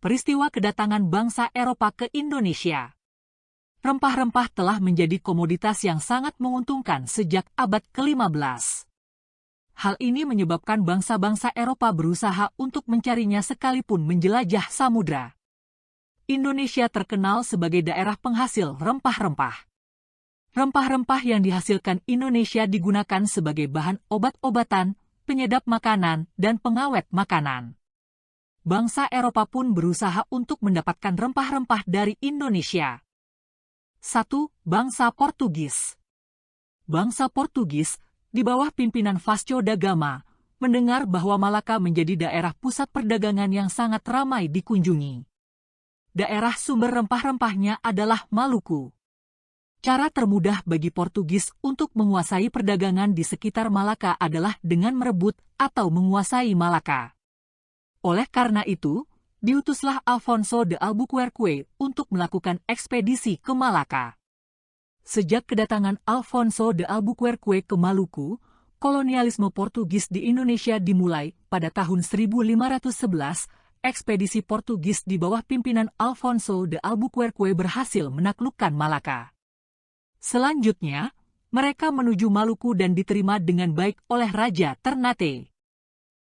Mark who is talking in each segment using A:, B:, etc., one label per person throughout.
A: peristiwa kedatangan bangsa Eropa ke Indonesia. Rempah-rempah telah menjadi komoditas yang sangat menguntungkan sejak abad ke-15. Hal ini menyebabkan bangsa-bangsa Eropa berusaha untuk mencarinya sekalipun menjelajah samudra. Indonesia terkenal sebagai daerah penghasil rempah-rempah. Rempah-rempah yang dihasilkan Indonesia digunakan sebagai bahan obat-obatan, penyedap makanan, dan pengawet makanan. Bangsa Eropa pun berusaha untuk mendapatkan rempah-rempah dari Indonesia. 1. Bangsa Portugis. Bangsa Portugis, di bawah pimpinan Vasco da Gama, mendengar bahwa Malaka menjadi daerah pusat perdagangan yang sangat ramai dikunjungi. Daerah sumber rempah-rempahnya adalah Maluku. Cara termudah bagi Portugis untuk menguasai perdagangan di sekitar Malaka adalah dengan merebut atau menguasai Malaka. Oleh karena itu, diutuslah Alfonso de Albuquerque untuk melakukan ekspedisi ke Malaka. Sejak kedatangan Alfonso de Albuquerque ke Maluku, kolonialisme Portugis di Indonesia dimulai pada tahun 1511. Ekspedisi Portugis di bawah pimpinan Alfonso de Albuquerque berhasil menaklukkan Malaka. Selanjutnya, mereka menuju Maluku dan diterima dengan baik oleh Raja Ternate.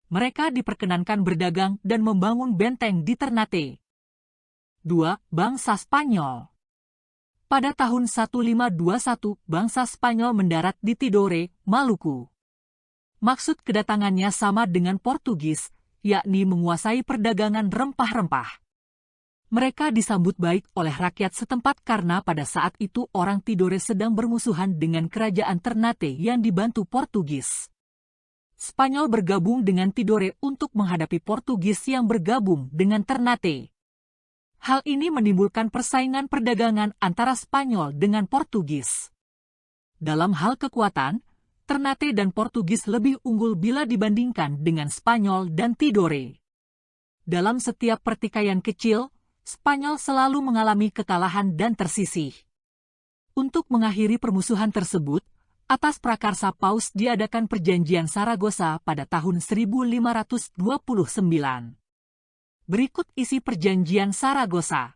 A: Mereka diperkenankan berdagang dan membangun benteng di Ternate. 2. Bangsa Spanyol. Pada tahun 1521, bangsa Spanyol mendarat di Tidore, Maluku. Maksud kedatangannya sama dengan Portugis, yakni menguasai perdagangan rempah-rempah. Mereka disambut baik oleh rakyat setempat karena pada saat itu orang Tidore sedang bermusuhan dengan kerajaan Ternate yang dibantu Portugis. Spanyol bergabung dengan Tidore untuk menghadapi Portugis yang bergabung dengan Ternate. Hal ini menimbulkan persaingan perdagangan antara Spanyol dengan Portugis. Dalam hal kekuatan, Ternate dan Portugis lebih unggul bila dibandingkan dengan Spanyol dan Tidore. Dalam setiap pertikaian kecil, Spanyol selalu mengalami kekalahan dan tersisih. Untuk mengakhiri permusuhan tersebut, atas prakarsa Paus diadakan Perjanjian Saragossa pada tahun 1529. Berikut isi Perjanjian Saragossa.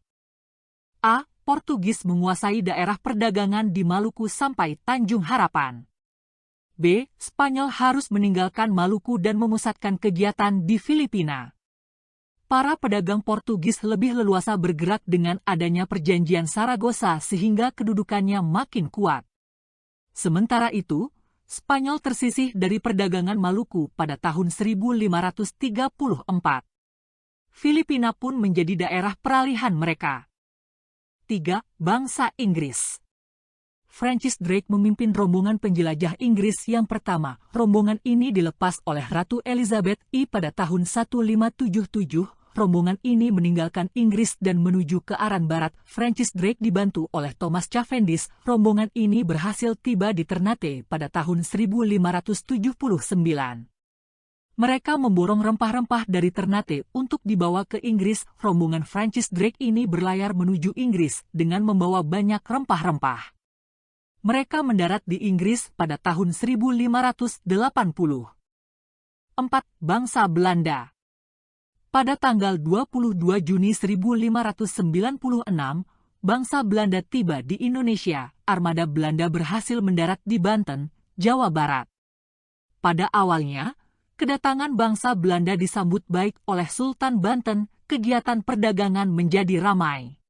A: A. Portugis menguasai daerah perdagangan di Maluku sampai Tanjung Harapan. B. Spanyol harus meninggalkan Maluku dan memusatkan kegiatan di Filipina. Para pedagang Portugis lebih leluasa bergerak dengan adanya Perjanjian Saragossa sehingga kedudukannya makin kuat. Sementara itu, Spanyol tersisih dari perdagangan Maluku pada tahun 1534. Filipina pun menjadi daerah peralihan mereka. 3. Bangsa Inggris. Francis Drake memimpin rombongan penjelajah Inggris yang pertama. Rombongan ini dilepas oleh Ratu Elizabeth I pada tahun 1577. Rombongan ini meninggalkan Inggris dan menuju ke arah barat. Francis Drake dibantu oleh Thomas Cavendish. Rombongan ini berhasil tiba di Ternate pada tahun 1579. Mereka memborong rempah-rempah dari Ternate untuk dibawa ke Inggris. Rombongan Francis Drake ini berlayar menuju Inggris dengan membawa banyak rempah-rempah. Mereka mendarat di Inggris pada tahun 1580. 4. Bangsa Belanda. Pada tanggal 22 Juni 1596, bangsa Belanda tiba di Indonesia. Armada Belanda berhasil mendarat di Banten, Jawa Barat. Pada awalnya, kedatangan bangsa Belanda disambut baik oleh Sultan Banten. Kegiatan perdagangan menjadi ramai.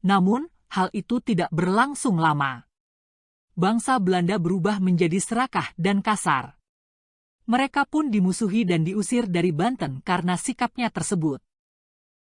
A: Namun, hal itu tidak berlangsung lama. Bangsa Belanda berubah menjadi serakah dan kasar. Mereka pun dimusuhi dan diusir dari Banten karena sikapnya tersebut.